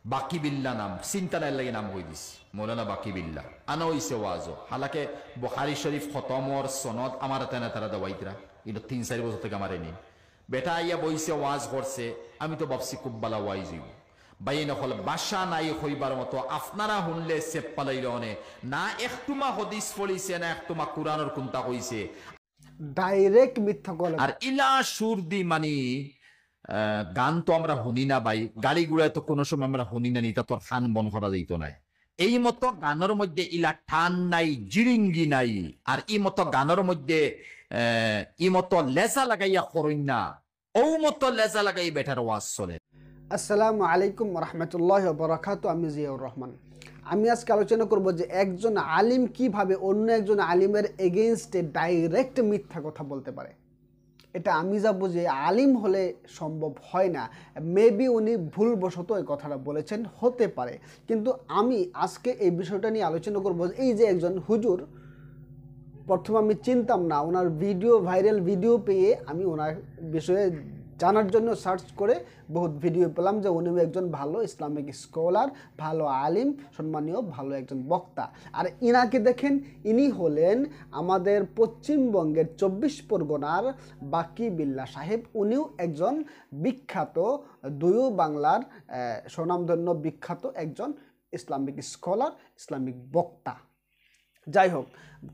বাকি বিল্লা নাম চিন্তা নাই লাগে নাম কই দিছি মৌলানা বাকি বিল্লা আনা হইছে ওয়াজও হালাকে বুখারী শরীফ খতমর সনদ আমার তেনা তারা দাওয়াইতরা এটা 3-4 বছর থেকে আমার এনে বেটা আইয়া বইছে ওয়াজ করছে আমি তো ভাবছি খুব বালা ওয়াইজ হইব বাইন হল বাসা নাই হইবার মতো আপনারা শুনলে সেপ পালাইল অনে না একটুমা হদিস পড়িছে না একটুমা কোরআনের কোনটা কইছে ডাইরেক্ট মিথ্যা কথা। আর ইলা সুর দি মানি গান তো আমরা শুনি না ভাই, গাড়ি গুড়ায় তো কোনো সময় আমরা শুনি না, নিতা তো খান বন করা যেত নাই। এই মতো গানের মধ্যে ইলা ঠান নাই, জিরিঙ্গি নাই, আর ই মতো গানের মধ্যে ই মতো লেজা লাগাইয়া করইন না, ও মতো লেজা লাগাই বেটার ওয়াজ চলে। আসসালামু আলাইকুম রহমতুল্লাহ বরাকাতু। আমি জিয়াউর রহমান। আমি আজকে আলোচনা করব যে একজন আলিম কিভাবে অন্য একজন আলিমের এগেইনস্টে ডাইরেক্ট মিথ্যা কথা বলতে পারে। এটা আমি যা বুঝি আলিম হলে সম্ভব হয় না। মেবি উনি ভুলবশত এই কথাটা বলেছেন, হতে পারে, কিন্তু আমি আজকে এই বিষয়টা নিয়ে আলোচনা করব। এই যে একজন হুজুর, প্রথমে আমি চিনতাম না, ওনার ভিডিও ভাইরাল ভিডিও পেয়ে আমি ওনার বিষয়ে জানার জন্য সার্চ করে বহুত ভিডিও পেলাম যে উনি একজন ভালো ইসলামিক স্কলার, ভালো আলিম, সম্মানীয় ভালো একজন বক্তা। আর ইনাকে দেখেন, ইনি হলেন আমাদের পশ্চিমবঙ্গের 24 পরগনার বাকি বিল্লা সাহেব। উনিও একজন বিখ্যাত, দুয়ো বাংলার স্বনামধন্য বিখ্যাত একজন ইসলামিক স্কলার, ইসলামিক বক্তা। যাই হোক,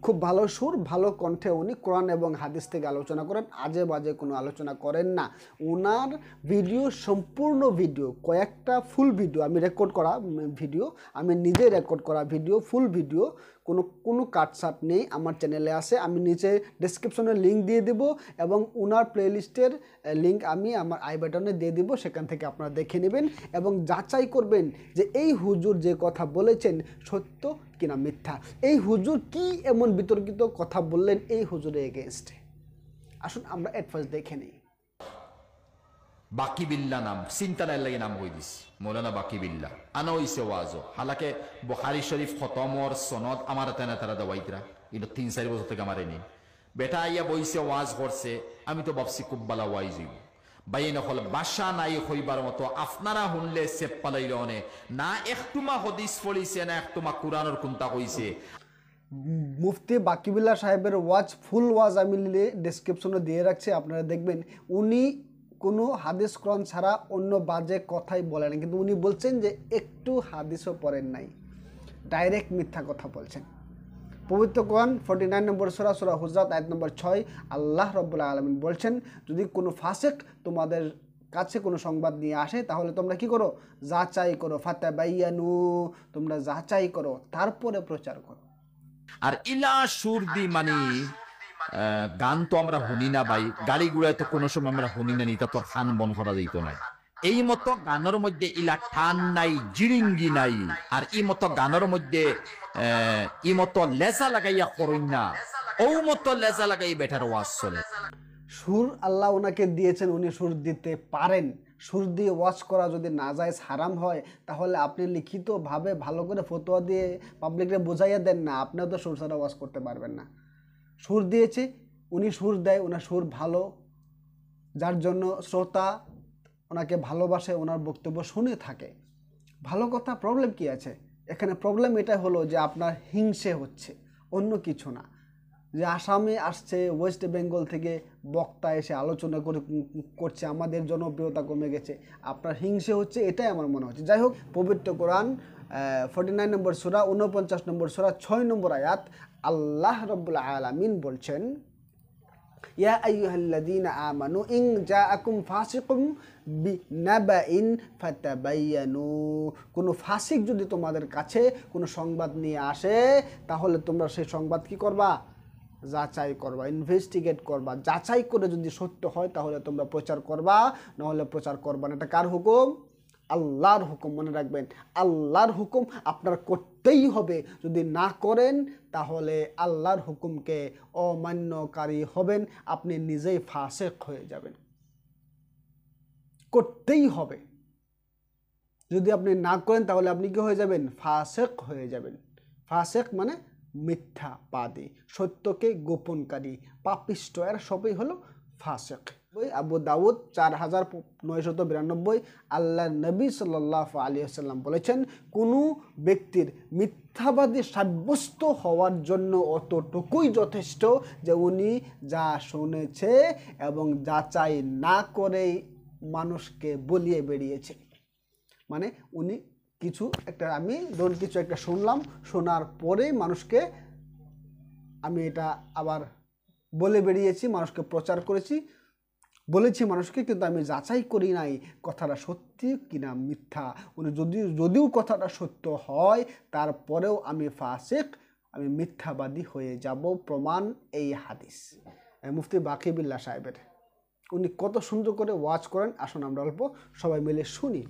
খুব ভালো সুর, ভালো কণ্ঠে উনি কোরআন এবং হাদিস থেকে আলোচনা করেন, আজে বাজে কোনো আলোচনা করেন না। ওনার ভিডিও, সম্পূর্ণ ভিডিও, কয়েকটা ফুল ভিডিও আমি রেকর্ড করা ভিডিও, আমি নিজে রেকর্ড করা ভিডিও, ফুল ভিডিও, কোনো কাটসাট নেই, আমার চ্যানেলে আছে। আমি নিচে ডেসক্রিপশনে লিঙ্ক দিয়ে দেব এবং ওনার প্লেলিস্টের লিঙ্ক আমি আমার আই বাটনে দিয়ে দিব, সেখান থেকে আপনারা দেখে নেবেন এবং যাচাই করবেন যে এই হুজুর যে কথা বলেছেন সত্য কিনা মিথ্যা। এই হুজুর কি এমন বিতর্কিত কথা বললেন এই হুজুরের এগেইনস্টে। আসুন আমরা এট ফার্স্ট দেখে নিই। বাকি বিল্লা নাম চিন্তা নাই লাগে নাম কই দিছি মৌলানা বাকি বিল্লা আনা হইছে ওয়াজও হালাকে বুখারী শরীফ খতমর সনদ আমার তেনা তারা দাওয়াইতরা এটা 3-4 বছর থেকে আমার এনে বেটা আইয়া বইছে ওয়াজ করছে আমি তো ভাবছি খুব বালা ওয়াইজ হইব বাইন হল বাসা নাই হইবার মতো আপনারা শুনলে সেপ পালাইল অনে না একটুমা হদিস পড়িছে না একটুমা কোরআনের কোনটা কইছে। মুফতি বাকিবিল্লাহ সাহেবের ওয়াজ, ফুল ওয়াজ আমি ডেসক্রিপশনে দিয়ে রাখছি, আপনারা দেখবেন। উনি কোনো হাদিস কোরআন ছাড়া অন্য বাজে কথাই বলেন, কিন্তু উনি বলছেন যে একটু হাদিসও পড়েন নাই, ডাইরেক্ট মিথ্যা কথা বলছেন। পবিত্র কোরআন 49 নম্বর সূরা, সূরা হুজরাত আয়াত নম্বর 6, আল্লাহ রাব্বুল আলামিন বলছেন, যদি কোনো ফাসিক তোমাদের কাছে কোনো সংবাদ নিয়ে আসে তাহলে তোমরা কি করো? যাচাই করো। ফাতাবাইয়ানু, তোমরা যাচাই করো, তারপরে প্রচার করো। আর ইলা সুর দি মানি গান তো আমরা শুনি না ভাই, গাড়ি গুড়ায় তো কোনো সময় আমরা শুনি না, নিতা তো খান বন করা যেত নাই। এই মতো গানের মধ্যে ইলা ঠান নাই, জিরিঙ্গি নাই, আর ই মতো গানের মধ্যে ই মতো লেজা লাগাইয়া করইন না, ও মতো লেজা লাগাই বেটার ওয়াজ চলে। সুর আল্লাহ ওনাকে দিয়েছেন, উনি সুর দিতে পারেন। সুর দিয়ে ওয়াজ করা যদি নাজায়েজ হারাম হয় তাহলে আপনি লিখিতভাবে ভালো করে ফতোয়া দিয়ে পাবলিককে বোঝাইয়া দেন না, আপনিও তো সুর ছাড়া ওয়াজ করতে পারবেন না। সুর দিয়েছে, উনি সুর দেয়, ওনার সুর ভালো, যার জন্য শ্রোতা ওনাকে ভালোবাসে, ওনার বক্তব্য শুনে থাকে। ভালো কথা, প্রবলেম কি আছে এখানে? প্রবলেম এটা হলো যে আপনার হিংসে হচ্ছে, অন্য কিছু না। যে আসামে আসছে, ওয়েস্ট বেঙ্গল থেকে বক্তা এসে আলোচনা করছে, আমাদের জনপ্রিয়তা কমে গেছে, আপনার হিংসে হচ্ছে, এটাই আমার মনে হচ্ছে। যাই হোক, পবিত্র কোরআন 49 নম্বর সূরা, 49 নম্বর সূরা, 6 নম্বর আয়াত, আল্লাহ রাব্বুল আলামিন বলছেন, ইয়া আইয়ুহাল্লাযীনা আমানু ইন জাআকুম ফাসিকুম বিনাবাইন ফাতাবায়ানু। কোনো ফাসিক যদি তোমাদের কাছে কোনো সংবাদ নিয়ে আসে তাহলে তোমরা সেই সংবাদ কি করবা? যাচাই করবা, ইনভেস্টিগেট করবা। যাচাই করে যদি সত্য হয় তাহলে তোমরা প্রচার করবা, নাহলে প্রচার করবা না। এটা কার হুকুম? আল্লাহর হুকুম। মনে রাখবেন, আল্লাহর হুকুম আপনার করতেই হবে। যদি না করেন তাহলে আল্লাহর হুকুমকে অমান্যকারী হবেন, আপনি নিজেই ফাসিক হয়ে যাবেন। করতেই হবে। যদি আপনি না করেন তাহলে আপনি কি হয়ে যাবেন? ফাসিক হয়ে যাবেন। ফাসিক মানে মিথ্যাবাদী, সত্যকে গোপনকারী, পাপিষ্ট, এর সবই হলো ফাসিক। আবু দাউদ 4992, আল্লাহ নবী সাল্লাল্লাহু আলাইহি ওয়াসাল্লাম বলেছেন, কোনো ব্যক্তির মিথ্যাবাদী সাব্যস্ত হওয়ার জন্য অতটুকুই যথেষ্ট যে উনি যা শুনেছে এবং যাচাই না করেই মানুষকে বলিয়ে বেরিয়েছে। মানে উনি কিছু একটা, আমি ধরুন কিছু একটা শুনলাম, শোনার পরেই মানুষকে আমি এটা আবার বলে বেরিয়েছি, মানুষকে প্রচার করেছি, বলেছি মানুষকে, কিন্তু আমি যাচাই করি নাই কথাটা সত্যি কিনা মিথ্যা। উনি যদিও কথাটা সত্য হয়, তারপরেও আমি ফাসিক, আমি মিথ্যাবাদী হয়ে যাব। প্রমাণ এই হাদিস মুফতি বাকি বিল্লাহ সাহেবের। উনি কত সুন্দর করে ওয়াজ করেন, আসুন আমরা অল্প সবাই মিলে শুনি।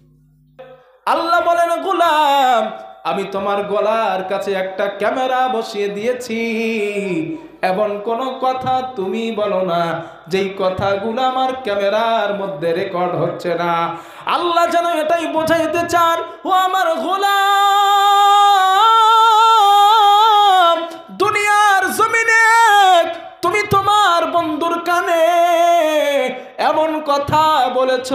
আল্লাহ বলেন, গোলাম আমি তোমার গলার কাছে একটা ক্যামেরা বসিয়ে দিয়েছি, এমন কোন কথা তুমি বলো না যেই কথাগুলো আমার ক্যামেরার মধ্যে রেকর্ড হচ্ছে না। আল্লাহ যেন এটাই বোঝাইতে চান, ও আমার গোলাম, দুনিয়ার জমিনে তুমি তোমার বন্ধুর কানে এমন কথা বলেছ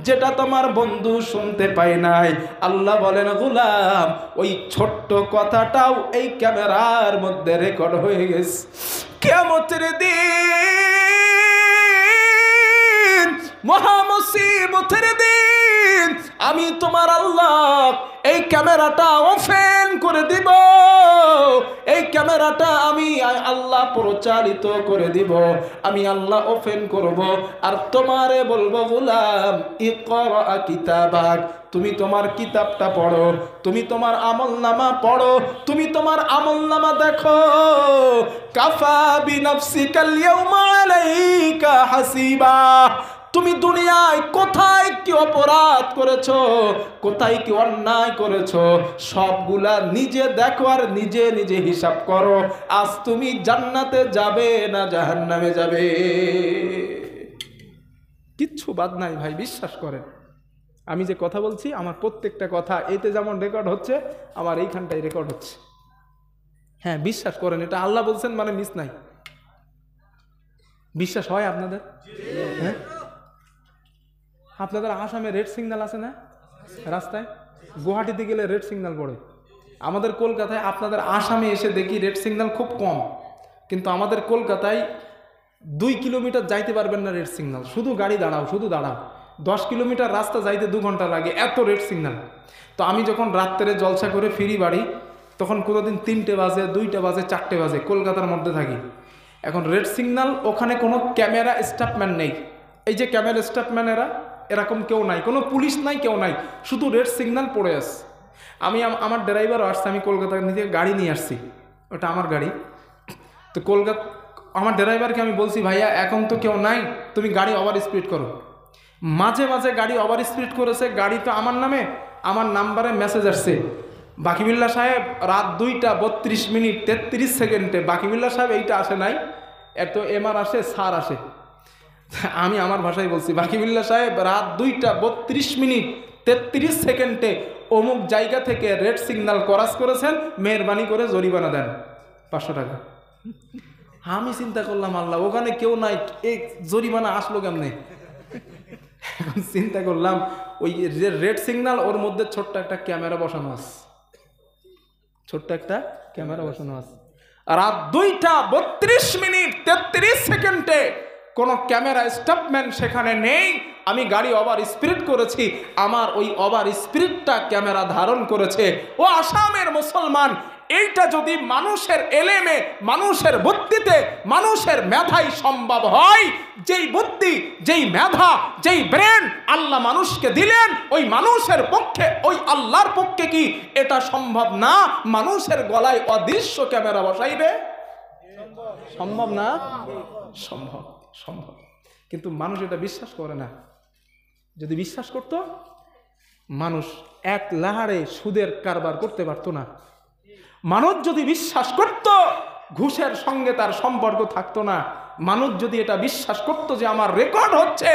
যেটা তোমার বন্ধু শুনতে পায় নাই। আল্লাহ বলেন, গোলাম ওই ছোট্ট কথাটাও এই ক্যামেরার মধ্যে রেকর্ড হয়ে গেছে। কিয়ামতের দিন, মহা মুসিবতের দিন, আমি তোমার আল্লাহ এই ক্যামেরাটা ওপেন করে দিব, এই ক্যামেরাটা আমি আল্লাহ পরিচালিত করে দিব, আমি আল্লাহ ওপেন করব, আর তোমারে বলবো, গোলাম ইকরা কিতাবাক, তুমি তোমার কিতাবটা পড়ো, তুমি তোমার আমলনামা পড়ো, তুমি তোমার আমলনামা দেখো। কাফা বিনাফসিকাল ইয়াউমা আলাইকা হাসিবা, তুমি দুনিয়ায় কোথায় কি অপরাধ করেছো, কোথায় কি অন্যায় করেছো, সবগুলা নিজে দেখো আর নিজে নিজে হিসাব করো। আজ তুমি জান্নাতে যাবে না জাহান্নামে যাবে, কিচ্ছু বাদ নাই ভাই, বিশ্বাস করেন। আমি যে কথা বলছি, আমার প্রত্যেকটা কথা এতে যেমন রেকর্ড হচ্ছে, আমার এইখানটাই রেকর্ড হচ্ছে। হ্যাঁ, বিশ্বাস করেন, এটা আল্লাহ বলছেন মানে মিস নাই। বিশ্বাস হয় আপনাদের? হ্যাঁ, আপনাদের আসামে রেড সিগন্যাল আছে না রাস্তায়? গুয়াহাটিতে গেলে রেড সিগন্যাল পড়ে। আমাদের কলকাতায়, আপনাদের আসামে এসে দেখি রেড সিগন্যাল খুব কম, কিন্তু আমাদের কলকাতায় 2 কিলোমিটার যাইতে পারবেন না রেড সিগন্যাল, শুধু গাড়ি দাঁড়াও, শুধু দাঁড়াও। 10 কিলোমিটার রাস্তা যাইতে 2 ঘন্টা লাগে, এত রেড সিগন্যাল। তো আমি যখন রাত্রে জলসা করে ফিরি বাড়ি, তখন কোনোদিন 3টে বাজে, 2টে বাজে, 4টে বাজে, কলকাতার মধ্যে থাকি। এখন রেড সিগন্যাল, ওখানে কোনো ক্যামেরা স্টাফম্যান নেই। এই যে ক্যামেরা স্টাফম্যানেরা, এরকম কেউ নাই, কোনো পুলিশ নাই, কেউ নাই, শুধু রেড সিগন্যাল পড়ে আসছে। আমি আমার ড্রাইভারও আসছে, আমি কলকাতা থেকে গাড়ি নিয়ে আসছি, ওটা আমার গাড়ি। তো আমার ড্রাইভারকে আমি বলছি, ভাইয়া এখন তো কেউ নাই, তুমি গাড়ি ওভার স্পিড করো। মাঝে মাঝে গাড়ি ওভার স্পিড করেছে, গাড়ি তো আমার নামে, আমার নাম্বারে মেসেজ আসছে, বাকিবিল্লাহ সাহেব রাত 2টা 32 মিনিট 33 সেকেন্ডে, বাকিবিল্লাহ সাহেব এইটা আসে নাই, এত এমআর আসে, সার আসে। আমি আমার ভাষায় বলছি, বাকিবিল্লাহ সাহেব রাত 2টা 32 মিনিট 33 সেকেন্ডে অমুক জায়গা থেকে রেড সিগন্যাল ক্রস করেছেন, মেহরবানি করে জরিমানা দেন 500 টাকা। আমি চিন্তা করলাম, আল্লাহ ওখানে কেউ নাই, এই জরিমানা আসলো কেমনে? এখন চিন্তা করলাম, ওই যে রেড সিগন্যাল, ওর মধ্যে ছোট্ট একটা ক্যামেরা বসানো আছে, ছোট্ট একটা ক্যামেরা বসানো আছে। রাত 2টা 32 মিনিট 33 সেকেন্ডে কোনো ক্যামেরা স্টাফম্যান সেখানে নেই, আমি গাড়ি ওভার স্পিড করেছি, আমার ওই ওভার স্পিডটা ক্যামেরা ধারণ করেছে। ও আসামের মুসলমান, এইটা যদি মানুষের এলেমে, মানুষের বুদ্ধিতে, মানুষের মেধায় সম্ভব হয়, যেই বুদ্ধি, যেই মেধা, যেই ব্রেন আল্লাহ মানুষকে দিলেন, ওই মানুষের পক্ষে, ওই আল্লাহর পক্ষে কি এটা সম্ভব না? মানুষের গলায় অদৃশ্য ক্যামেরা বসাইবে? সম্ভব না? সম্ভব, সম্ভব। কিন্তু মানুষ এটা বিশ্বাস করে না। যদি বিশ্বাস করত, মানুষ এক লাহারে সুদের কারবার করতে পারতো না। মানুষ যদি বিশ্বাস করত, ঘুষের সঙ্গে তার সম্পর্ক থাকতো না। মানুষ যদি এটা বিশ্বাস করত যে আমার রেকর্ড হচ্ছে,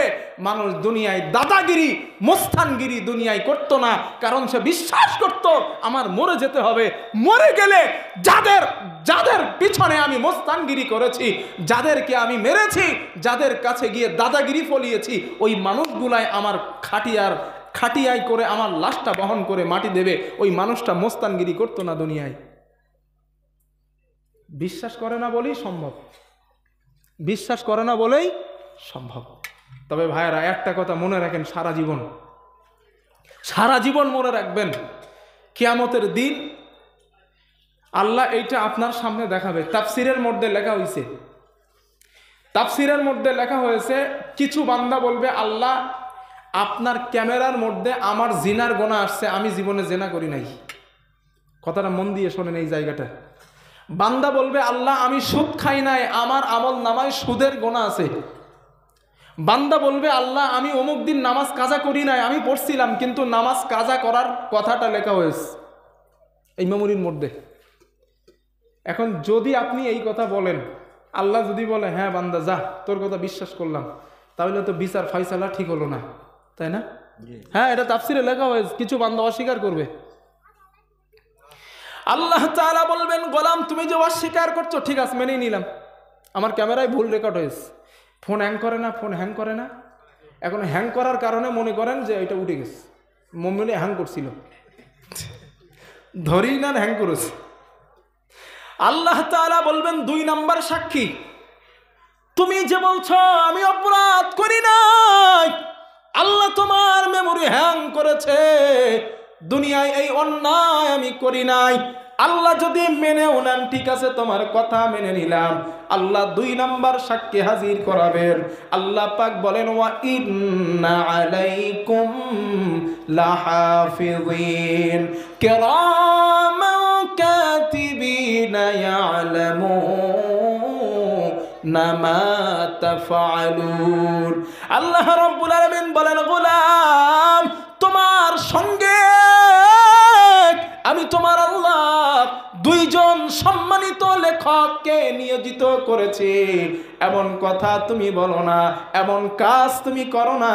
মানুষ দুনিয়ায় দাদাগিরি মোস্তানগিরি দুনিয়ায় করত না। কারণ সে বিশ্বাস করত আমার মরে যেতে হবে, মরে গেলে যাদের যাদের পিছনে আমি মোস্তানগিরি করেছি, যাদেরকে আমি মেরেছি, যাদের কাছে গিয়ে দাদাগিরি ফলিয়েছি, ওই মানুষগুলাই আমার খাটিয়ায় করে আমার লাশটা বহন করে মাটি দেবে। ওই মানুষটা মোস্তানগিরি করতো না দুনিয়ায়। বিশ্বাস করে না বলেই সম্ভব, বিশ্বাস করে না বলেই সম্ভব। তবে ভাইরা একটা কথা মনে রাখেন, সারা জীবন মনে রাখবেন, কিয়ামতের দিন আল্লাহ এইটা আপনার সামনে দেখাবে। তাফসিরের মধ্যে লেখা হয়েছে কিছু বান্দা বলবে, আল্লাহ আপনার ক্যামেরার মধ্যে আমার জিনার গোনা আসছে, আমি জীবনে জেনা করি নাই। কথাটা মন দিয়ে শোনেন এই জায়গাটা। বান্দা বলবে, আল্লাহ আমি সুদ খাই নাই, আমার আমল নামায় সুদের গোনা আছে। বান্দা বলবে, আল্লাহ আমি অমুক দিন নামাজ কাজা করি নাই, আমি পড়ছিলাম কিন্তু নামাজ কাজা করার কথাটা লেখা হয়েছে এই মেমোরির মধ্যে। এখন যদি আপনি এই কথা বলেন, আল্লাহ যদি বলে হ্যাঁ বান্দা যা, তোর কথা বিশ্বাস করলাম, তাহলে তো বিচার ফয়সালা ঠিক হলো না, তাই না? হ্যাঁ, এটা তাফসিরে লেখা হয়েছে, কিছু বান্দা অস্বীকার করবে। আল্লাহ তাআলা বলবেন, গোলাম তুমি যে অস্বীকার করছো ঠিক আছে, মেনেই নিলাম, আমার ক্যামেরায় ভুল রেকর্ড হয়েছে। ফোন হ্যাং করে না, এখন হ্যাং করার কারণে মনে করেন যে এটা উঠে গেছে, মোবাইলে হ্যাং করছিল, ধরেই না হ্যাং করেছে। আল্লাহ তাআলা বলবেন, 2 নাম্বার সাক্ষী, তুমি যে বলছো আমি অপরাধ করি নাই, আল্লাহ তোমার মেমোরি হ্যাং করেছে, দুনিয়ায় এই অন্যায় আমি করি নাই। আল্লাহ যদি মেনেও নেন ঠিক আছে, তোমার কথা মেনে নিলাম। আল্লাহ 2 নাম্বার সাক্ষী হাজির করাবেন। আল্লাহ পাক বলেন, ওয়া ইন্না আলাইকুম লাহাফিজিন কিরামান কাতিবিনা ইয়ালামুনা মা তাফআলুন। আল্লাহ রাব্বুল আলামিন বলেন, গোলাম তোমার সঙ্গে আমি তোমার আল্লাহ 2 জন সম্মানিত লেখককে নিয়োজিত করেছি। এমন কথা তুমি বলো না, এমন কাজ তুমি করো না,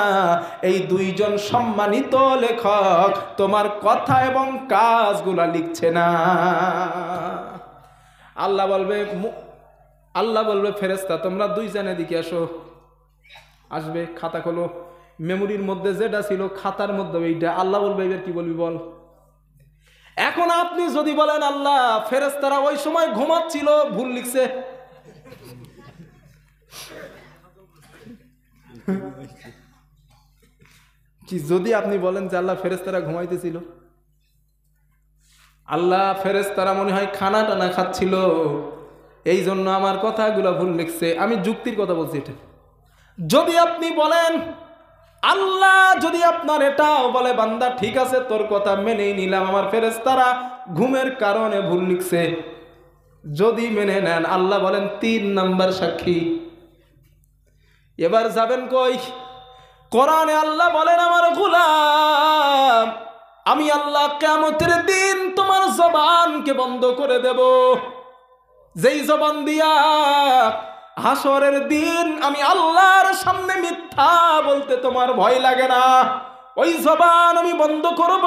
এই 2 জন সম্মানিত লেখক তোমার কথা এবং কাজগুলা লিখছে না। আল্লাহ বলবে ফেরেশতা তোমরা 2 জন এদিকে আসো। আসবে, খাতা খোলো, মেমোরির মধ্যে যেটা ছিল খাতার মধ্যে এইটা। আল্লাহ বলবে এবার কি বলবি বল। এখন আপনি যদি বলেন আল্লাহ ফেরেশতারা ওই সময় ঘুমাচ্ছিল, ভুল লিখছে, যদি আপনি বলেন যে আল্লাহ ফেরেশতারা ঘুমাইতেছিল, আল্লাহ ফেরেশতারা মনে হয় খানা টানা খাচ্ছিল, এই জন্য আমার কথাগুলো ভুল লিখছে, আমি যুক্তির কথা বলছি এটা। যদি আপনি বলেন আল্লাহ যদি আপনার এটাও বলে বান্দা ঠিক আছে তোর কথা মেনেই নিলাম, আমার ফেরেশতারা ঘুমের কারণে ভুল লিখছে, যদি মেনে নেন, আল্লাহ বলেন 3 নাম্বার সাক্ষী। এবার যাবেন কই? কোরআনে আল্লাহ বলেন, আমার গোলাম আমি আল্লাহ কিয়ামতের দিন তোমার জবানকে বন্ধ করে দেব, যেই জবান দিয়া হাসরের দিন আমি আল্লাহর সামনে মিথ্যা বলতে তোমার ভয় লাগে না, ওই জবান আমি বন্ধ করব।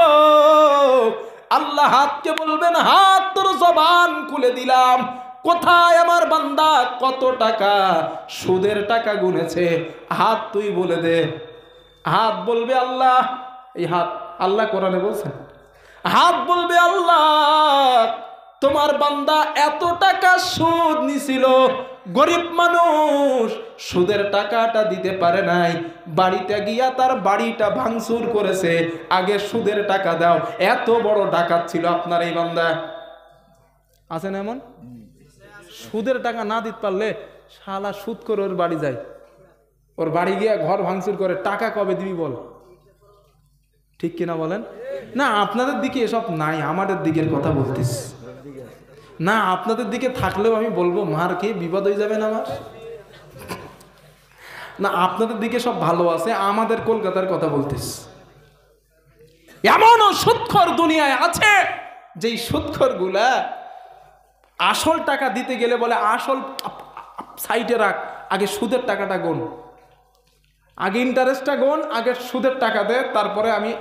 আল্লাহ হাতকে বলবেন, হাত তোর জবান খুলে দিলাম, কোথায় আমার বান্দা কত টাকা সুদের টাকা গুনেছে, হাত তুই বলে দে। হাত বলবে আল্লাহ, এই হাত আল্লাহ কোরআনে বলছেন, হাত বলবে আল্লাহ তোমার বান্দা এত টাকা সুদ নিছিল, গরিব মানুষ সুদের টাকাটা দিতে পারে নাই, বাড়িতে গিয়া তার বাড়িটা ভাঙচুর করেছে, আগে সুদের টাকা দাও, এত বড় ডাকাত ছিল আপনার এই বান্দা। আছে না এমন? সুদের টাকা না দিতে পারলে শালা সুদ করে ওর বাড়ি যায়, ওর বাড়ি গিয়া ঘর ভাঙচুর করে, টাকা কবে দিবি বল, ঠিক কিনা বলেন? না আপনাদের দিকে এসব নাই, আমাদের দিকের কথা বলতেছি। না আপনাদের দিকে থাকলেও আমি বলবো মার খেয়ে বিপদ হয়ে যাবেন আমার। না আপনাদের দিকে সব ভালো আছে, আমাদের কলকাতার কথা বলতেছি। এমনও সুদখোর দুনিয়ায় আছে যেই সুদখোর গুলা আসল টাকা দিতে গেলে বলে আসল সাইডে রাখ, আগে সুদের টাকাটা গোন, আগে ইন্টারেস্টটা গোন, আগে সুদের টাকা দে, তারপরে আমি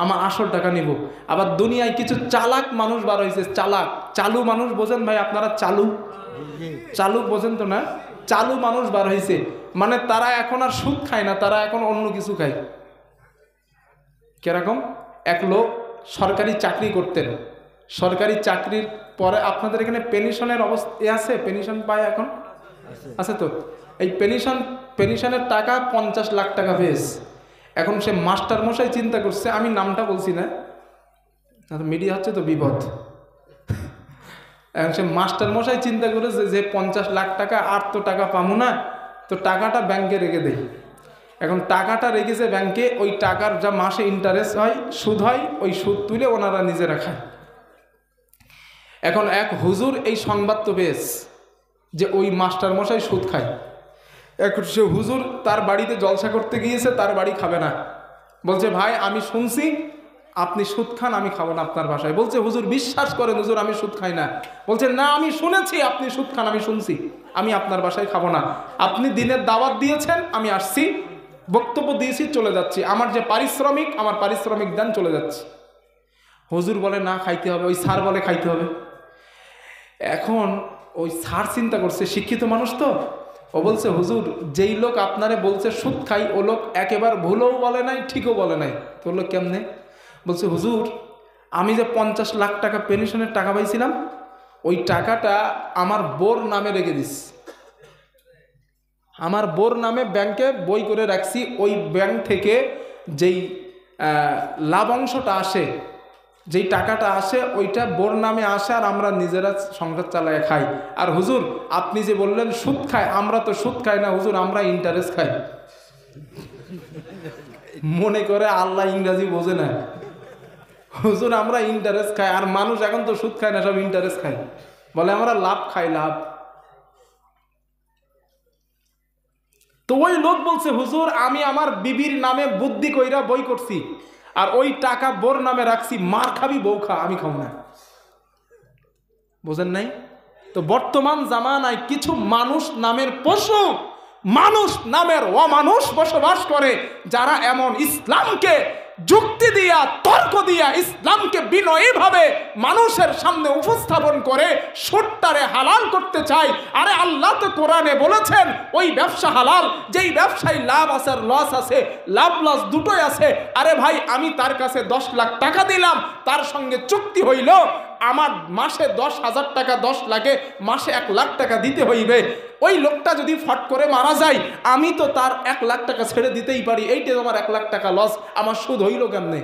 আমার আসল টাকা নিব। আবার দুনিয়ায় কিছু চালাক মানুষ বার হয়েছে, চালাক চালু মানুষ, বোঝেন ভাই আপনারা? চালু বোঝেন তো না? চালু মানুষ বার হয়েছে, মানে তারা এখন আর সুদ খায় না, তারা এখন অন্য কিছু খায়। কিরকম? এক লোক সরকারি চাকরি করতেন, সরকারি চাকরির পরে আপনাদের এখানে পেনশনের অবস্থা আছে, পেনশন পায় এখন আছে তো? এই পেনশনের টাকা 50 লাখ টাকা পেয়েছে। এখন সে মাস্টার মশাই চিন্তা করছে, আমি নামটা বলছি না, মিডিয়া হচ্ছে তো বিপদ। এখন সে মাস্টার মশাই চিন্তা করেছে যে 50 লাখ টাকা আর তো টাকা পাবো না, তো টাকাটা ব্যাংকে রেখে দেই। এখন টাকাটা রেখেছে ব্যাংকে, ওই টাকার যা মাসে ইন্টারেস্ট হয়, সুদ হয়, ওই সুদ তুলে ওনারা নিজেরা খায়। এখন এক হুজুর এই সংবাদ তো পেয়েছে যে ওই মাস্টার মশাই সুদ খায়। এখন সে হুজুর তার বাড়িতে জলসা করতে গিয়েছে, তার বাড়ি খাবে না, বলছে ভাই আমি শুনছি আপনি সুদ খান, আমি খাবো না আপনার বাসায়। বলছে হুজুর বিশ্বাস করেন হুজুর আমি সুদ খাই না। বলছে না আমি শুনেছি আপনি সুদ খান, আমি শুনছি, আমি আপনার বাসায় খাবো না। আপনি দিনের দাওয়াত দিয়েছেন, আমি আসছি, বক্তব্য দিয়েছি, চলে যাচ্ছি, আমার যে পারিশ্রমিক, আমার পারিশ্রমিক দেন, চলে যাচ্ছি। হুজুর বলে না খাইতে হবে, ওই স্যার বলে খাইতে হবে। এখন ওই স্যার চিন্তা করছে, শিক্ষিত মানুষ তো, ও বলছে হুজুর যেই লোক আপনারে বলছে সুদ খাই, ও লোক একেবারে ভুলও বলে নাই, ঠিকও বলে নাই। তো লোক কেমনে? বলছে হুজুর আমি যে 50 লাখ টাকা পেনশনের টাকা পাইছিলাম, ওই টাকাটা আমার বোর নামে রেখে দিস, আমার বোর নামে ব্যাংকে বই করে রাখছি। ওই ব্যাংক থেকে যেই লাভ অংশটা আসে, যেই টাকাটা আসে, ওইটা বোর নামে আসে, আর আমরা নিজেরা সংসার চালায় খাই। আর হুজুর আপনি যে বললেন সুদ খায়, আমরা তো সুদ খাই না হুজুর, আমরা ইন্টারেস্ট খাই। মনে করে আল্লাহ ইংরাজি বোঝে না, হুজুর আমরা ইন্টারেস্ট খাই। আর মানুষ এখন তো সুদ খায় না, সব ইন্টারেস্ট খায়, বলে আমরা লাভ খাই, লাভ। তো ওই লোক বলছে হুজুর আমি আমার বিবির নামে বুদ্ধি কইরা বই করছি, আর ওই টাকা বোর নামে রাখছি, মার খাবি বউ খা, আমি খাও না। বোঝেন নাই? তো বর্তমান জামানায় কিছু মানুষ নামের পশু, মানুষ নামের অমানুষ বসবাস করে, যারা এমন ইসলামকে যুক্তি দিয়া, তর্ক দিয়া, ইসলামকে বিনয়ীভাবে মানুষের সামনে উপস্থাপন করে সুদটারে হালাল করতে চায়। আরে আল্লাহ তো কোরআনে বলেছেন ওই ব্যবসা হালাল, যেই ব্যবসায় লাভ আছে আর লস আছে, লাভ লস দুটোই আছে। আরে ভাই আমি তার কাছে 10 লাখ টাকা দিলাম, তার সঙ্গে চুক্তি হইল আমার মাসে 10,000 টাকা, 10 লাখে মাসে 1 লাখ টাকা দিতে হইবে। ওই লোকটা যদি ফট করে মারা যায়, আমি তো তার 1 লাখ টাকা ছেড়ে দিতেই পারি, এইটা আমার 1 লাখ টাকা লস, আমার সুদ হইল কেমনে?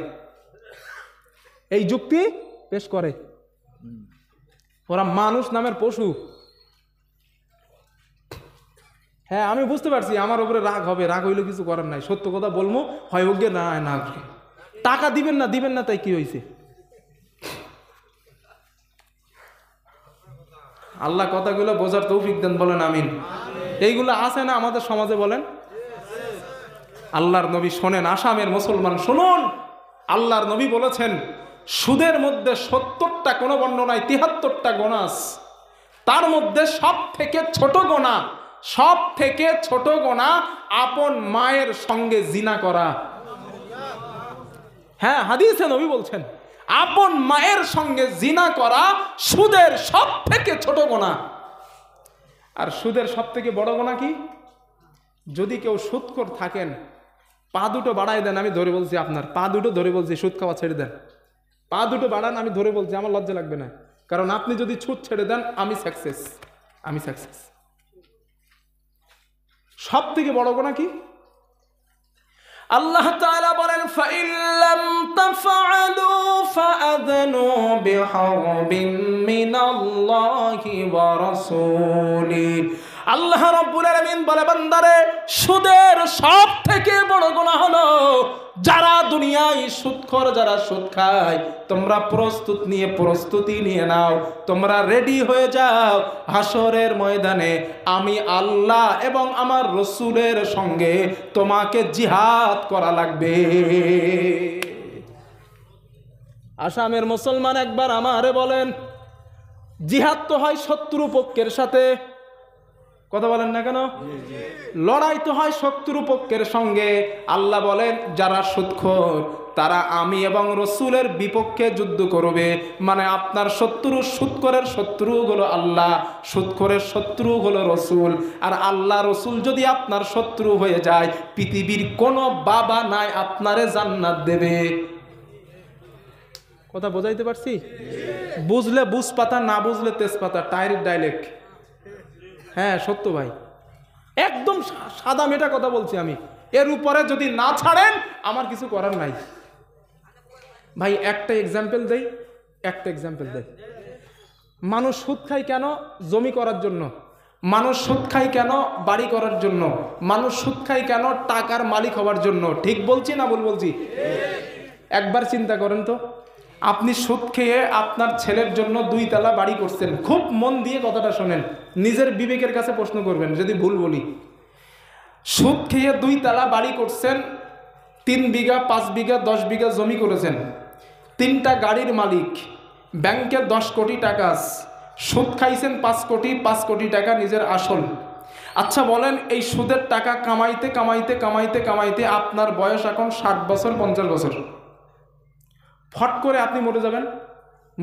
এই যুক্তি পেশ করে। ওরা মানুষ নামের পশু। হ্যাঁ আমি বুঝতে পারছি আমার উপরে রাগ হবে, রাগ হইলে কিছু করার নাই, সত্য কথা বলবো, হয় হোক না না, টাকা দিবেন না তাই কি হয়েছে? আল্লাহ কথাগুলো বোঝার তৌফিক দেন, বলেন আমিন। এইগুলো আছে না আমাদের সমাজে, বলেন? আল্লাহর নবী শোনেন, আসামের মুসলমান শুনুন, আল্লাহর নবী বলেছেন সুদের মধ্যে 70টা, কোনো বর্ণনায় 73টা গোনা আছে। তার মধ্যে সব থেকে ছোট গোনা আপন মায়ের সঙ্গে জিনা করা। হ্যাঁ হাদিসে নবী বলছেন আপন মায়ের সঙ্গে জিনা করা সুদের সব থেকে ছোট গোনা। আর সুদের সব থেকে বড় গোনা কি? যদি কেউ সুদখোর থাকেন, পা দুটো বাড়াই দেন, আমি ধরে বলছি, আপনার পা দুটো ধরে বলছি, সুদ খাওয়া ছেড়ে দেন, পা দুটো বাড়ান, আমি ধরে বলছি, আমার লজ্জা লাগবে না, কারণ আপনি যদি সুদ ছেড়ে দেন আমি সাকসেস। সব থেকে বড় গোনা কি? আল্লাহ তাআলা বলেন ফাইন লাম তাফআলু ফাআযনু বিহারবিন মিনাল্লাহি ওয়া রাসূলিহি। আল্লাহ রাব্বুল আলামিন বলে বান্দারে সুদের সব থেকে বড় গুনাহ হলো যারা দুনিয়ায় সুদখোর, যারা সুদ খায়, তোমরা প্রস্তুতি নিয়ে নাও, তোমরা রেডি হয়ে যাও, হাসরের ময়দানে আমি আল্লাহ এবং আমার রসুলের সঙ্গে তোমাকে জিহাদ করা লাগবে। আসামের মুসলমান একবার আমারে বলেন, জিহাদ তো হয় শত্রু পক্ষের সাথে, কথা বলেন না কেন? লড়াই তো হয় শত্রু পক্ষের সঙ্গে। আল্লাহ বলেন যারা সুদখোর তারা আমি এবং রসুলের বিপক্ষে যুদ্ধ করবে। মানে আপনার শত্রু, সুদখোরের শত্রু হলো আল্লাহ, সুদখোরের শত্রু হলো রসুল। আর আল্লাহ রসুল যদি আপনার শত্রু হয়ে যায়, পৃথিবীর কোনো বাবা নাই আপনারে জান্নাত দেবে। কথা বোঝাইতে পারছি? বুঝলে বুঝ পাতা, না বুঝলে তেজপাতা, টাইরের ডাইলেক্ট। হ্যাঁ সত্য ভাই, একদম সাদা মেটা কথা বলছি আমি। এর উপরে যদি না ছাড়েন আমার কিছু করার নাই ভাই। একটা এক্সাম্পল দেই। মানুষ সুদ খায় কেন? জমি করার জন্য। মানুষ সুদ খায় কেন? বাড়ি করার জন্য। মানুষ সুদ খায় কেন? টাকার মালিক হওয়ার জন্য। ঠিক বলছি না ভুল বলছি? একবার চিন্তা করেন তো, আপনি সুদ খেয়ে আপনার ছেলের জন্য 2 তলা বাড়ি করছেন। খুব মন দিয়ে কথাটা শোনেন, নিজের বিবেকের কাছে প্রশ্ন করবেন যদি ভুল বলি। সুদ খেয়ে 2 তলা বাড়ি করছেন, 3 বিঘা 5 বিঘা 10 বিঘা জমি করেছেন, 3টা গাড়ির মালিক, ব্যাংকে 10 কোটি টাকা, সুদ খাইছেন 5 কোটি, 5 কোটি টাকা নিজের আসল। আচ্ছা বলেন, এই সুদের টাকা কামাইতে কামাইতে কামাইতে কামাইতে আপনার বয়স এখন 60 বছর 50 বছর। ফট করে আপনি মরে যাবেন।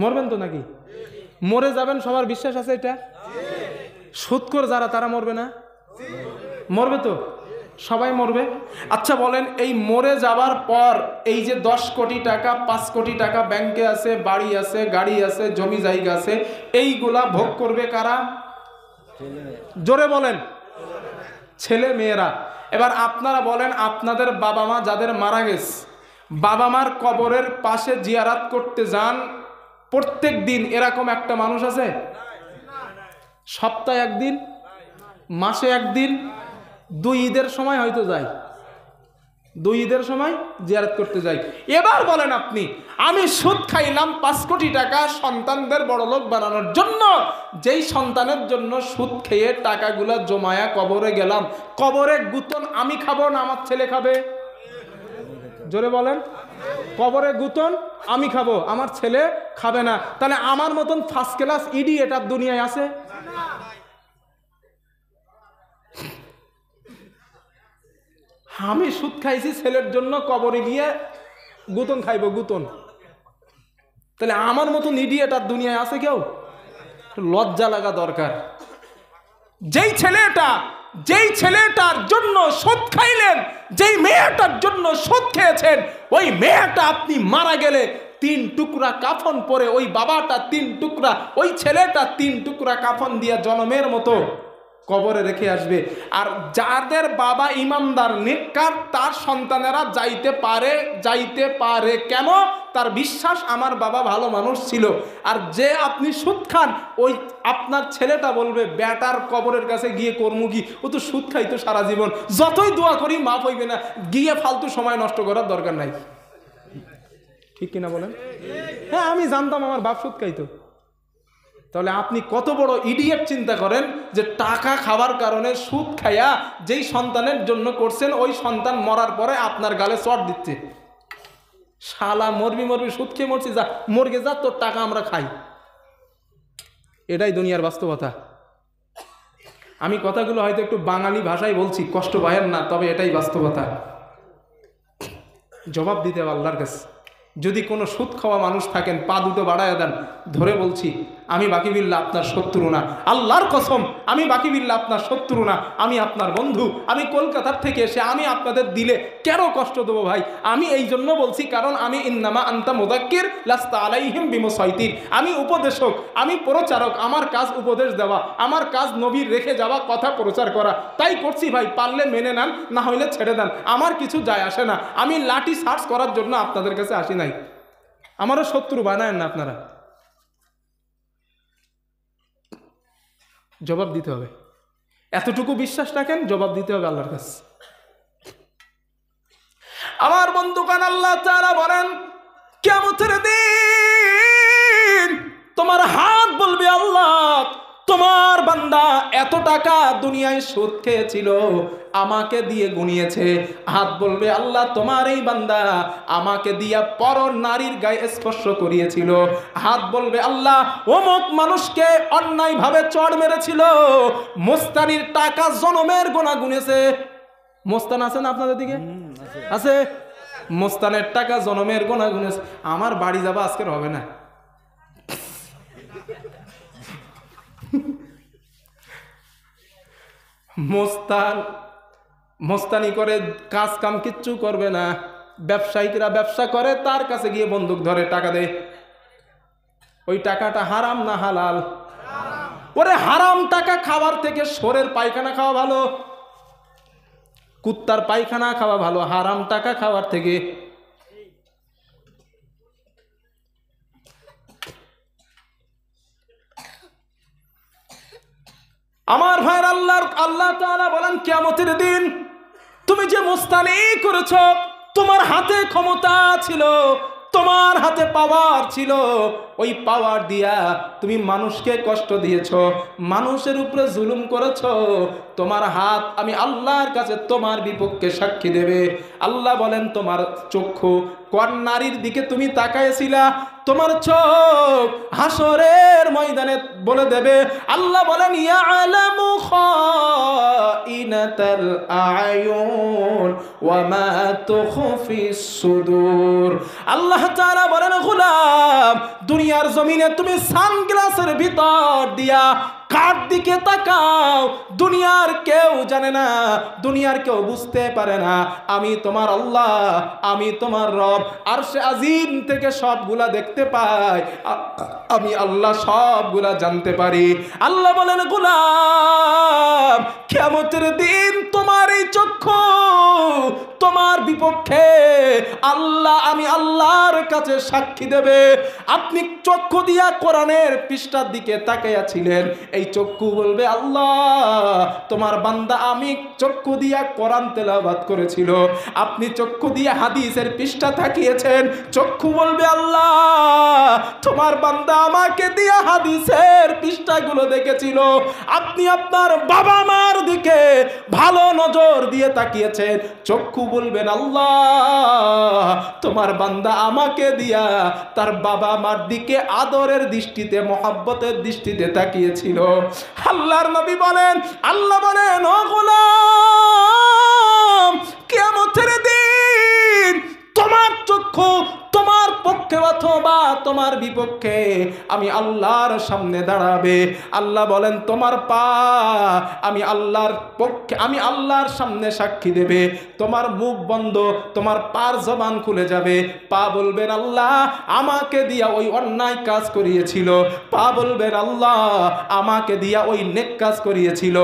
মরবেন তো নাকি? মরে যাবেন, সবার বিশ্বাস আছে এটা? সুদখোর যারা তারা মরবে না? মরবে তো, সবাই মরবে। আচ্ছা বলেন, এই মরে যাবার পর এই যে 10 কোটি টাকা 5 কোটি টাকা ব্যাংকে আছে, বাড়ি আছে, গাড়ি আছে, জমি জায়গা আছে, এইগুলা ভোগ করবে কারা? জোরে বলেন। ছেলে মেয়েরা। এবার আপনারা বলেন, আপনাদের বাবা মা যাদের মারা গেছে, বাবা মার কবরের পাশে জিয়ারাত করতে যান প্রত্যেক দিন, এরকম একটা মানুষ আছে? সপ্তাহে একদিন, মাসে একদিন, 2 ঈদের সময় হয়তো যায়, 2 ঈদের সময় জিয়ারত করতে যাই। এবার বলেন আপনি, আমি সুদ খাইলাম 5 কোটি টাকা সন্তানদের বড়লোক বানানোর জন্য, যেই সন্তানের জন্য সুদ খেয়ে টাকাগুলা জমায়া কবরে গেলাম, কবরে গুতন আমি খাবো না আমার ছেলে খাবে? জোরে বলেন। কবরে গুতন আমি খাবো, আমার ছেলে খাবে না। তাহলে আমার মতন ফার্স্ট ক্লাস ইডিয়েট আর দুনিয়ায় আছে? আমি সুদ খাইছি ছেলের জন্য, কবরে গিয়ে গুতন খাইব, গুতন। তাহলে আমার মতন ইডিয়েট আর দুনিয়ায় আছে কেউ? লজ্জা লাগা দরকার। যেই ছেলেটার জন্য সুদ খাইলেন, যেই মেয়েটার জন্য সুদ খেয়েছেন, ওই মেয়েটা আপনি মারা গেলে 3 টুকরা কাফন পরে ওই বাবাটা 3 টুকরা, ওই ছেলেটা 3 টুকরা কাফন দিয়া জনমের মতো কবরে রেখে আসবে। আর যাদের বাবা ইমানদার নেককার, তার সন্তানেরা যাইতে পারে কেন? তার বিশ্বাস আমার বাবা ভালো মানুষ ছিল। আর যে আপনি সুদ খান, ওই আপনার ছেলেটা বলবে বেটার কবরের কাছে গিয়ে কর্ম কি, ও তো সুদ খাইতো সারা জীবন, যতই দোয়া করি মাফ হইবে না, গিয়ে ফালতু সময় নষ্ট করার দরকার নাই। ঠিক কিনা বলেন? হ্যাঁ, আমি জানতাম আমার বাপ সুদ খাইতো। তাহলে আপনি কত বড় ইডিয়েট চিন্তা করেন, যে টাকা খাওয়ার কারণে সুদ খাইয়া যেই সন্তানের জন্য করছেন, ওই সন্তান মরার পরে আপনার গালে চট দিচ্ছে, শালা মরবি সুদ খেয়ে মরছি, যা মরগে যা, তোর টাকা আমরা খাই। এটাই দুনিয়ার বাস্তবতা। আমি কথাগুলো হয়তো একটু বাঙালি ভাষায় বলছি, কষ্ট পায়েন না, তবে এটাই বাস্তবতা। জবাব দিতে হবে আল্লাহর কাছে। যদি কোনো সুদ খাওয়া মানুষ থাকেন, পা দুটো বাড়ায় দেন, ধরে বলছি আমি বাকিবিল্লাহ আপনার শত্রু না, আল্লাহর কসম আমি বাকিবিল্লাহ আপনার শত্রু না, আমি আপনার বন্ধু। আমি কলকাতার থেকে এসে আমি আপনাদের দিলে কেন কষ্ট দেবো ভাই? আমি এই জন্য বলছি, কারণ আমি ইন্নামা আনতা মুদাক্কির লাস্তা আলাইহিম বিমুসাইতির। আমি উপদেশক, আমি প্রচারক, আমার কাজ উপদেশ দেওয়া, আমার কাজ নবীর রেখে যাওয়া কথা প্রচার করা। তাই করছি ভাই, পারলে মেনে নেন, না হইলে ছেড়ে দেন, আমার কিছু যায় আসে না। আমি লাঠি সার্চ করার জন্য আপনাদের কাছে আসি নাই। আমারও শত্রু বানায়েন না আপনারা। জবাব দিতে হবে, এতটুকু বিশ্বাস রাখেন, জবাব দিতে হবে আল্লাহর কাছে। আমার বন্ধুগণ, আল্লাহ তাআলা বলেন, কিয়ামতের দিন তোমার হাত বলবে আল্লাহ, তোমার বান্দা এত টাকা দুনিয়ায় সুদ খেয়েছিল, আমাকে দিয়ে গুনিয়েছে। হাত বলবে আল্লাহ তোমার এই বান্দা আমাকে দিয়া পর নারীর গায়ে স্পর্শ করিয়েছিল। হাত বলবে আল্লাহ অমুক মানুষকে অন্যায়ভাবে চড় মেরেছিল, মোস্তানির টাকা জনমের গোনা গুনেছে। মোস্তান আছে না আপনাদের দিকে? আছে। মোস্তানের টাকা জনমের গোনা গুনেছে। আমার বাড়ি যাবা আজকের হবে না। মোস্তানি করে কাজ কাম কিচ্ছু করবে না। ব্যবসায়িকরা ব্যবসা করে, তার কাছে গিয়ে বন্দুক ধরে টাকা দেয়। ওই টাকাটা হারাম না হালাল? ওরে হারাম টাকা খাওয়ার থেকে শোরের পায়খানা খাওয়া ভালো, কুত্তার পায়খানা খাওয়া ভালো হারাম টাকা খাওয়ার থেকে। আমার ভাইয়ের আল্লাহ তাআলা বলেন কিয়ামতের দিন তুমি যে মুস্তানি করেছো, তোমার হাতে ক্ষমতা ছিল, তোমার হাতে পাওয়ার ছিল, ওই পাওয়ার দিয়া তুমি মানুষকে কষ্ট দিয়েছো, মানুষের উপরে জুলুম করেছো। তোমার হাত আমি আল্লাহর কাছে তোমার বিপক্ষে সাক্ষী দেবে। আল্লাহ বলেন তোমার চক্ষু কোন নারীর দিকে তুমি তাকাইছিলা, তোমার চোখ হাসরের ময়দানে বলে দেবে। আল্লাহ বলেন ইয়ালামু খাইনাতাল আয়ুন ওয়া মা তুখফিস সুদূর। আল্লাহ তাআলা বলেন গোলাম দুনিয়ার জমিনে তুমি সানগ্লাসের ভিতর দিয়া কার দিকে তাকাও, দুনিয়ার কেউ জানে না, দুনিয়ার কেউ বুঝতে পারে না। আমি তোমার আল্লাহ, আমি তোমার রব আরশে আজিম থেকে সবগুলা দেখতে পাই, আমি আল্লাহ সবগুলা জানতে পারি। আল্লাহ বলেন গোলাম কিয়ামতের দিন তোমার এই চক্ষু তোমার বিপক্ষে আল্লাহ আমি আল্লাহর কাছে সাক্ষী দেবে। আপনি চক্ষু দিয়া কোরআনের পৃষ্ঠার দিকে তাকাইয়াছিলেন, এই চক্ষু বলবে আল্লাহ তোমার বান্দা আমি চক্ষু দিয়া কোরআন তেলাওয়াত করেছিল। আপনি চক্ষু দিয়ে হাদিসের পৃষ্ঠা তাকিয়েছেন, চক্ষু বলবে আল্লাহ তোমার বান্দা আমাকে দিয়া হাদিসের পৃষ্ঠাগুলো দেখেছিল। আপনি আপনার বাবা মার দিকে ভালো নজর দিয়ে তাকিয়েছেন, চক্ষু বলবেন আল্লাহ তোমার বান্দা আমাকে দিয়া তার বাবা মার দিকে আদরের দৃষ্টিতে মহব্বতের দৃষ্টিতে তাকিয়েছিল। আল্লাহর নবী বলেন, আল্লাহ বলেন ও গোলাম কিয়ামতের দিন তোমার চক্ষু তোমার পক্ষে অথবা তোমার বিপক্ষে আমি আল্লাহর সামনে দাঁড়াবে। আল্লাহ বলেন তোমার পা আমি আল্লাহর পক্ষে আমি আল্লাহর সামনে সাক্ষী দেবে। তোমার মুখ বন্ধ, তোমার পার জবান খুলে যাবে। পা বলবেন আল্লাহ আমাকে দিয়া ওই অন্যায় কাজ করিয়েছিল, পা বলবেন আল্লাহ আমাকে দিয়া ওই নেক কাজ করিয়েছিল।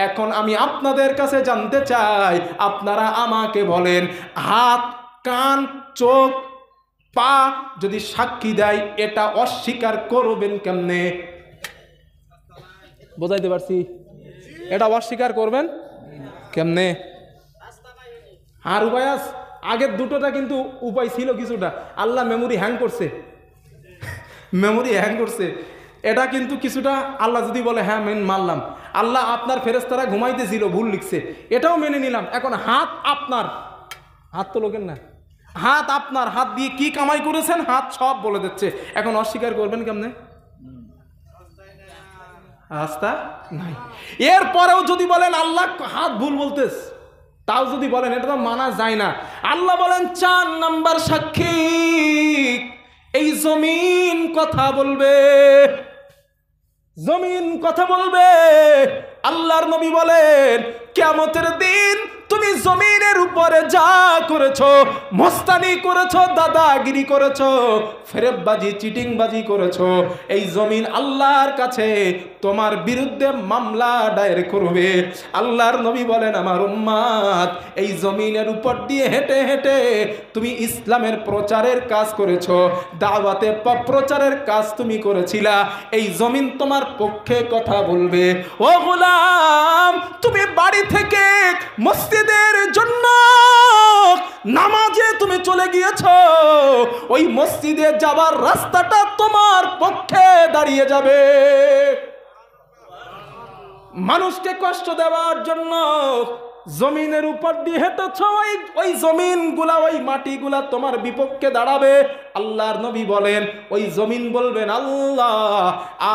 এখন আমি আপনাদের কাছে জানতে চাই, আপনারা আমাকে বলেন হাত কান চোখ পা যদি সাক্ষী দেয় এটা অস্বীকার করবেন কেমনে? বোঝাইতে পারছি? এটা অস্বীকার করবেন কেমনে? আর উপায় আছে? আগের দুটোটা কিন্তু উপায় ছিল কিছুটা, আল্লাহ মেমোরি হ্যাং করছে, মেমোরি হ্যাং করছে। এটা কিন্তু কিছুটা আল্লাহ যদি বলে হ্যাঁ মানলাম, আল্লাহ আপনার ফেরেশতারা ঘুমাইতেছিল ভুল লিখছে, এটাও মেনে নিলাম। এখন হাত আপনার, হাত তো লোকের না, হাত আপনার, হাত দিয়ে কি কামাই করেছেন হাত সব বলে দিচ্ছে। এখন অস্বীকার করবেন কেমনে? রাস্তা নাই। এরপরেও যদি বলেন আল্লাহ হাত ভুল বলতেস, তাও যদি বলেন এটা তো মানা যায় না। আল্লাহ বলেন 4 নাম্বার সাক্ষী এই জমিন কথা বলবে, জমিন কথা বলবে। আল্লাহর নবী বলেন কিয়ামতের দিন তুমি জমিনের উপরে যা করেছো, মস্তানি করেছো, দাদাগিরি করেছো, ফেরেববাজি চিটিংবাজি করেছো, এই জমিন আল্লাহর কাছে তোমার বিরুদ্ধে মামলা দায়ের করবে। আল্লাহর নবী বলেন আমার উম্মাত এই জমিনের উপর দিয়ে হেঁটে হেঁটে তুমি ইসলামের প্রচারের কাজ করেছো, দাওয়াতে প্রচারের কাজ তুমি করেছিলা, এই জমিন তোমার পক্ষে কথা বলবে। ও গোলাম তুমি বাড়ি থেকে মসজিদের জন্য নামাজে তুমি চলে গিয়েছো, ওই মসজিদে যাবার রাস্তাটা তোমার পক্ষে দাঁড়িয়ে যাবে। মানুষকে কষ্ট দেওয়ার জন্য জমিনের উপর দিয়ে হেঁটেছ, ওই জমিনগুলা, ওই মাটিগুলা তোমার বিপক্ষে দাঁড়াবে। আল্লাহর নবী বলেন, ওই জমিন বলবেন, আল্লাহ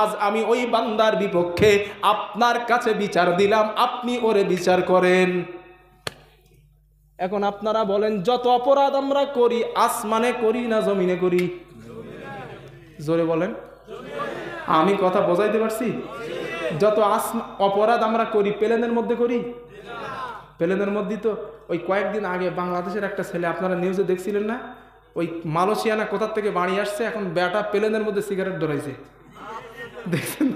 আজ আমি ওই বান্দার বিপক্ষে আপনার কাছে বিচার দিলাম, আপনি ওরে বিচার করেন। এখন আপনারা বলেন, যত অপরাধ আমরা করি আসমানে করি না জমিনে করি? জোরে বলেন। আমি কথা বোঝাইতে পারছি? যত অপরাধ আমরা করি প্লেনের মধ্যে করি? প্লেনের মধ্যে তো ওই কয়েকদিন আগে বাংলাদেশের একটা ছেলে, আপনারা নিউজে দেখছিলেন না, ওই মালয়েশিয়া না কোথার থেকে বাড়ি আসছে, এখন বেটা প্লেনের মধ্যে সিগারেট ধরাইছে, দেখছেন?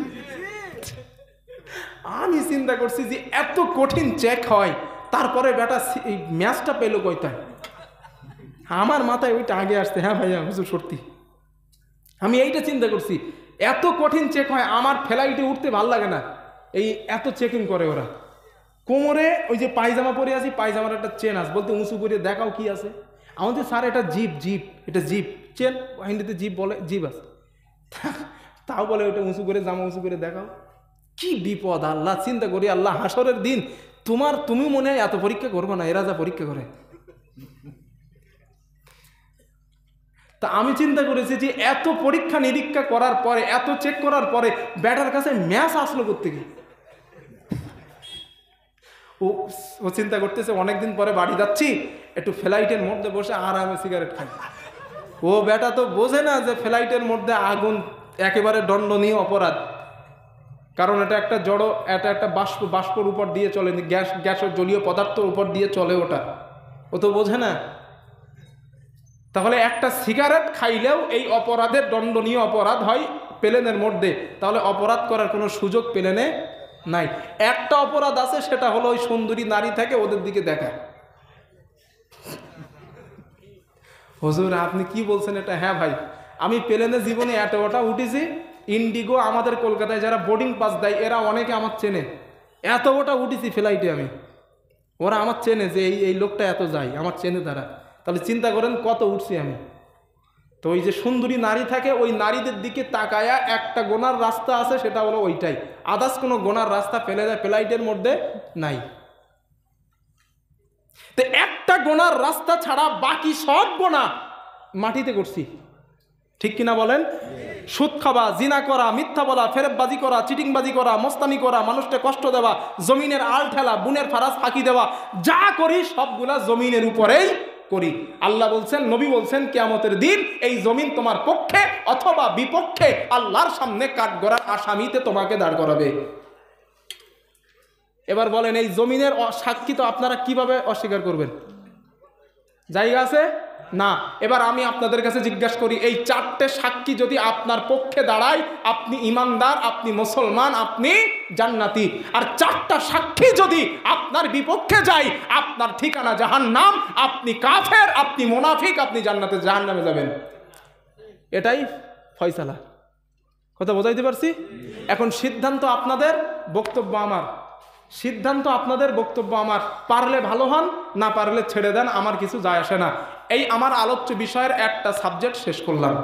আমি চিন্তা করছি যে এত কঠিন চেক হয়, তারপরে বেটা এই ম্যাচটা পেলো কইতায়। আমার মাথায় ওইটা আগে আসছে, হ্যাঁ ভাইয়া হুজুর সত্যি, আমি এইটা চিন্তা করছি, এত কঠিন চেক হয়, আমার ফ্লাইটে উঠতে ভাল লাগে না, এই এত চেকিং করে ওরা। কোমরে ওই যে পায়জামা পরে আছি, পায়জামার একটা চেন আছে, বলতে উঁচু করে দেখাও কি আছে, আমাদের স্যার এটা জিপ, জিপ এটা জিপ, চেন হিন্দিতে জিপ বলে, জিপ আছে, তাও বলে ওটা উঁচু করে, জামা উঁচু করে দেখাও। কি বিপদ! আল্লাহ চিন্তা করি, আল্লাহ হাসরের দিন তুমি মনে হয় এত পরীক্ষা করবো না, এরা যা পরীক্ষা করে। তা আমি চিন্তা করেছি যে এত পরীক্ষা নিরীক্ষা করার পরে, এত চেক করার পরে ব্যাটার কাছে ম্যাচ আসলো করতে গিয়ে। ও চিন্তা করতেছে অনেকদিন পরে বাড়ি যাচ্ছি, একটু ফ্লাইটের মধ্যে বসে আরামে সিগারেট খাই। ও ব্যাটা তো বোঝে না যে ফ্লাইটের মধ্যে আগুন একেবারে দণ্ডনীয় অপরাধ, কারণ এটা একটা জড়ো, এটা একটা বাষ্পর উপর দিয়ে চলে, গ্যাসের জলীয় পদার্থের উপর দিয়ে চলে, ওটা ও তো বোঝে না। তাহলে একটা সিগারেট খাইলেও এই অপরাধের দণ্ডনীয় অপরাধ হয় প্লেনের মধ্যে, তাহলে অপরাধ করার কোনো সুযোগ প্লেনে নাই। একটা অপরাধ আছে, সেটা হলো ওই সুন্দরী নারী থেকে ওদের দিকে দেখা। হুজুর আপনি কি বলছেন এটা? হ্যাঁ ভাই, আমি প্লেনে জীবনে এতটা উঠেছি, ইন্ডিগো আমাদের কলকাতায় যারা বোর্ডিং পাস দেয় এরা অনেকে আমার চেনে, এতটা উঠেছি ফ্লাইটে আমি, ওরা আমার চেনে যে এই লোকটা এত যায়, আমার চেনে তারা। তাহলে চিন্তা করেন কত উঠছি আমি। তো ওই যে সুন্দরী নারী থাকে, ওই নারীদের দিকে তাকায়া একটা গোনার রাস্তা আছে, সেটা হলো ওইটাই, আদার্স কোনো গোনার রাস্তা ফ্লাইটের মধ্যে নাই। তো একটা গোনার রাস্তা ছাড়া বাকি সব গোনা মাটিতে করছি, ঠিক কিনা বলেন? সুদ খাওয়া, জিনা করা, মিথ্যা বলা, ফেরেববাজি করা, চিটিংবাজি করা, মস্তানি করা, মানুষকে কষ্ট দেওয়া, জমিনের আল ঠেলা, বুনের ফারাজ ফাঁকি দেওয়া, যা করি সবগুলা জমিনের উপরেই করি। আল্লাহ বলছেন, নবী বলছেন, কিয়ামতের দিন এই জমিন তোমার পক্ষে অথবা বিপক্ষে আল্লাহর সামনে কাঠগড়ার আসামিতে তোমাকে দাঁড় করাবে। এবার বলেন, এই জমিনের সাক্ষী তো আপনারা কিভাবে অস্বীকার করবেন? জায়গা আছে না? এবার আমি আপনাদের কাছে জিজ্ঞাসা করি, এই চারটে সাক্ষী যদি আপনার পক্ষে দাঁড়ায়, আপনি ইমানদার, আপনি মুসলমান, আপনি জান্নাতি। আর চারটা সাক্ষী যদি আপনার বিপক্ষে যায়, আপনার ঠিকানা জাহান্নাম, আপনি কাফের, আপনি মুনাফিক, আপনি জান্নাতে জাহান্নামে যাবেন। এটাই ফয়সালা। কথা বোঝাইতে পারছি? এখন সিদ্ধান্ত আপনাদের, বক্তব্য আমার। সিদ্ধান্ত আপনাদের, বক্তব্য আমার। পারলে ভালো হন, না পারলে ছেড়ে দেন, আমার কিছু যায় আসে না। এই আমার আলোচ্য বিষয়ের একটা সাবজেক্ট শেষ করলাম।